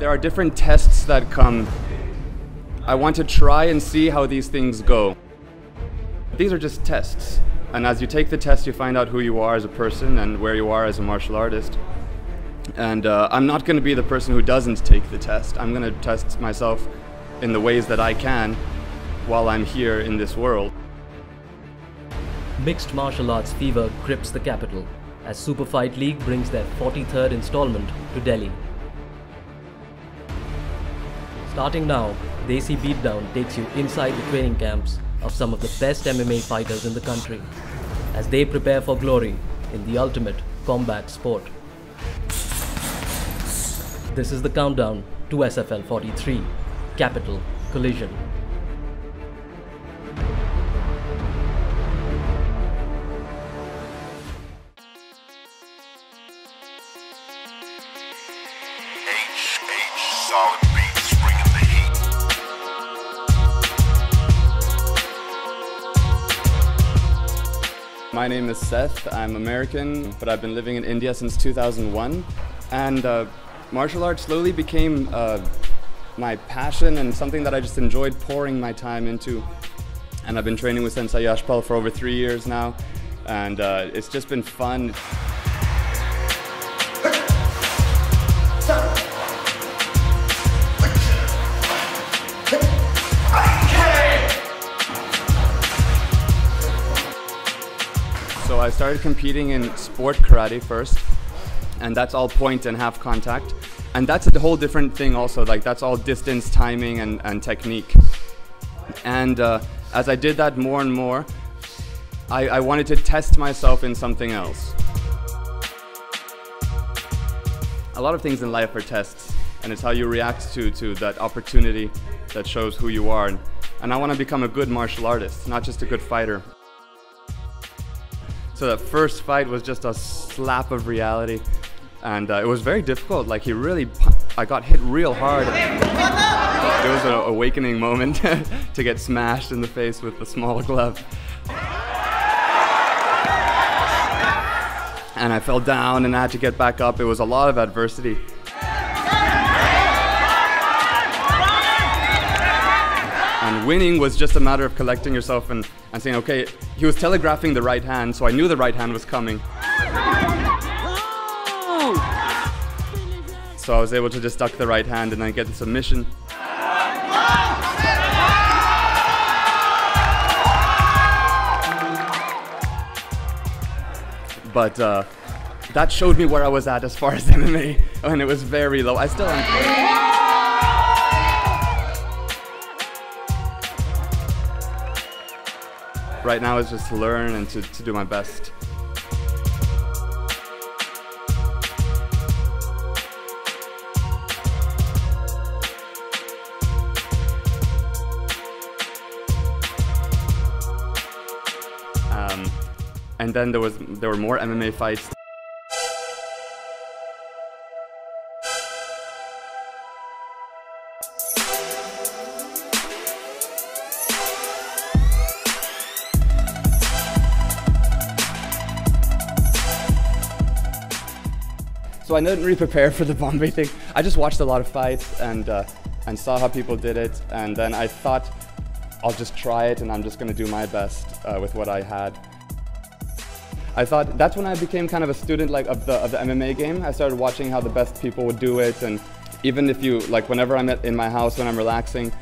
There are different tests that come. I want to try and see how these things go. These are just tests. And as you take the test, you find out who you are as a person and where you are as a martial artist. And I'm not going to be the person who doesn't take the test. I'm going to test myself in the ways that I can while I'm here in this world. Mixed martial arts fever grips the capital as Super Fight League brings their 43rd installment to Delhi. Starting now, Desi Beatdown takes you inside the training camps of some of the best MMA fighters in the country as they prepare for glory in the ultimate combat sport. This is the countdown to SFL 43, Capital Collision. Solid beats bringing the heat. My name is Seth. I'm American, but I've been living in India since 2001. And martial arts slowly became my passion and something that I just enjoyed pouring my time into. And I've been training with Sensei Yashpal for over 3 years now. And it's just been fun. So I started competing in sport karate first, and that's all point and half contact. And that's a whole different thing also, like that's all distance, timing, and technique. And as I did that more and more, I wanted to test myself in something else. A lot of things in life are tests, and it's how you react to that opportunity that shows who you are. And I want to become a good martial artist, not just a good fighter. So that first fight was just a slap of reality, and it was very difficult. Like I got hit real hard. It was an awakening moment to get smashed in the face with the small glove. And I fell down and I had to get back up. It was a lot of adversity. And winning was just a matter of collecting yourself and saying, okay, he was telegraphing the right hand, so I knew the right hand was coming. So I was able to just duck the right hand and then get the submission. But that showed me where I was at as far as MMA, and it was very low. I still am. Right now is just to learn and to do my best. And then there were more MMA fights. So I didn't really prepare for the Bombay thing. I just watched a lot of fights and saw how people did it, and then I thought I'll just try it and I'm just going to do my best with what I had. I thought that's when I became kind of a student of the MMA game. I started watching how the best people would do it, and even if you whenever I'm in my house when I'm relaxing,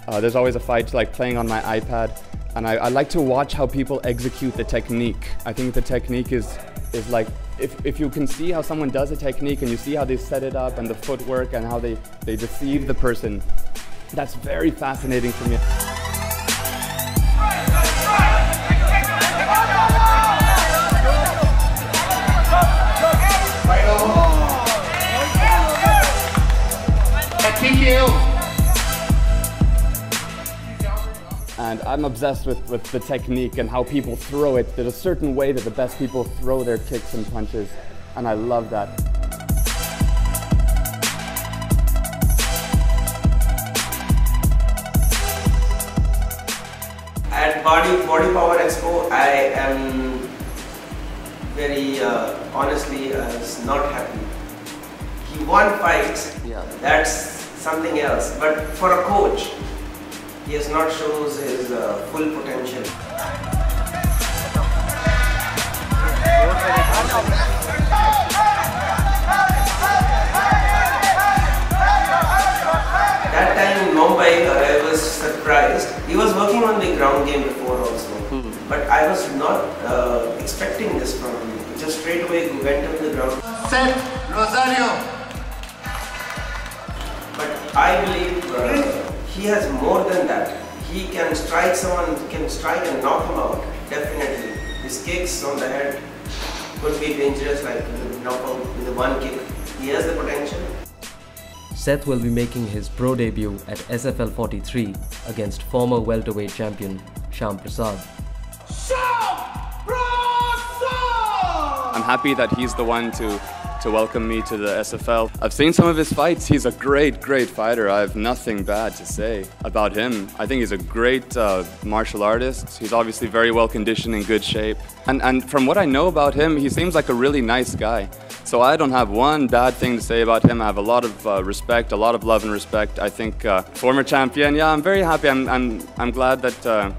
there's always a fight playing on my iPad, and I like to watch how people execute the technique. I think the technique is like if you can see how someone does a technique and you see how they set it up and the footwork and how they deceive the person, that's very fascinating for me. And I'm obsessed with the technique and how people throw it. There's a certain way that the best people throw their kicks and punches, and I love that. At Body Power Expo, I am very honestly not happy. he won fights. Yeah. That's something else. But for a coach, he has not shown his full potential. That time in Mumbai, I was surprised. He was working on the ground game before also. But I was not expecting this from him. He just straight away went on the ground. Seth Rosario. But I believe he has more than that. He can strike someone, he can strike and knock him out. Definitely. His kicks on the head could be dangerous, like knockout with a one kick. He has the potential. Seth will be making his pro debut at SFL 43 against former welterweight champion Shyam Prasad. I'm happy that he's the one to welcome me to the SFL. I've seen some of his fights. He's a great fighter. I have nothing bad to say about him. I think he's a great martial artist. He's obviously very well conditioned, in good shape. And from what I know about him, he seems like a really nice guy. So I don't have one bad thing to say about him. I have a lot of respect, a lot of love and respect. I think former champion, yeah, I'm very happy. I'm glad that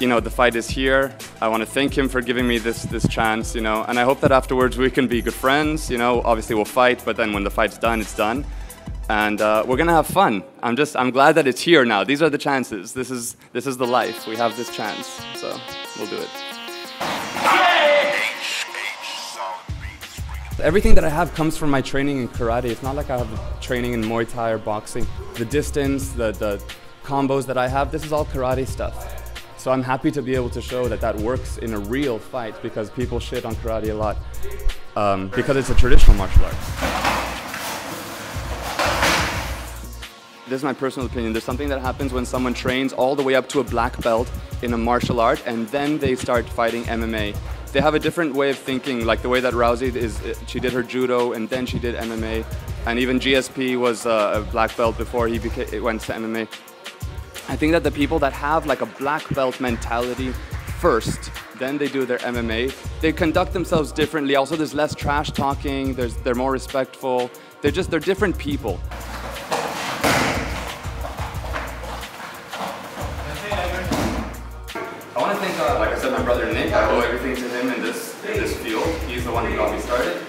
you know, the fight is here. I want to thank him for giving me this chance, you know, and I hope that afterwards we can be good friends, you know. Obviously we'll fight, but then when the fight's done, it's done. And we're gonna have fun. I'm glad that it's here now. These are the chances. This is the life. We have this chance, so we'll do it. Everything that I have comes from my training in karate. It's not like I have training in Muay Thai or boxing. The distance, the combos that I have, this is all karate stuff. So I'm happy to be able to show that that works in a real fight, because people shit on karate a lot because it's a traditional martial art. This is my personal opinion. There's something that happens when someone trains all the way up to a black belt in a martial art and then they start fighting MMA. They have a different way of thinking, like the way that Rousey she did her judo and then she did MMA. And even GSP was a black belt before he went to MMA. I think that the people that have like a black belt mentality first, then they do their MMA, they conduct themselves differently. Also, there's less trash talking, they're more respectful. They're different people. I want to thank, like I said, my brother Nick. I owe everything to him in this field. He's the one who got me started.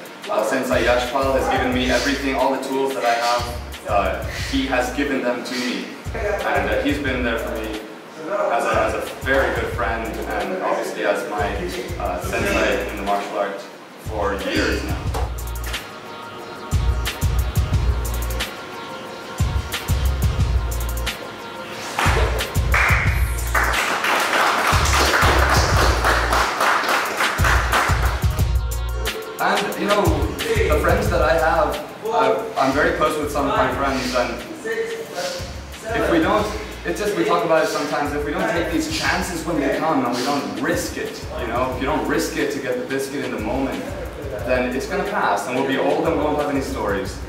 Sensei Yashpal has given me everything, all the tools that I have. He has given them to me. And he's been there for me as a very good friend, and obviously as my sensei in the martial art for years now. And you know, the friends that I have, I'm very close with some of my friends, and if we don't, it's just, we talk about it sometimes, if we don't take these chances when they come and we don't risk it, you know, if you don't risk it to get the biscuit in the moment, then it's going to pass and we'll be old and we won't have any stories.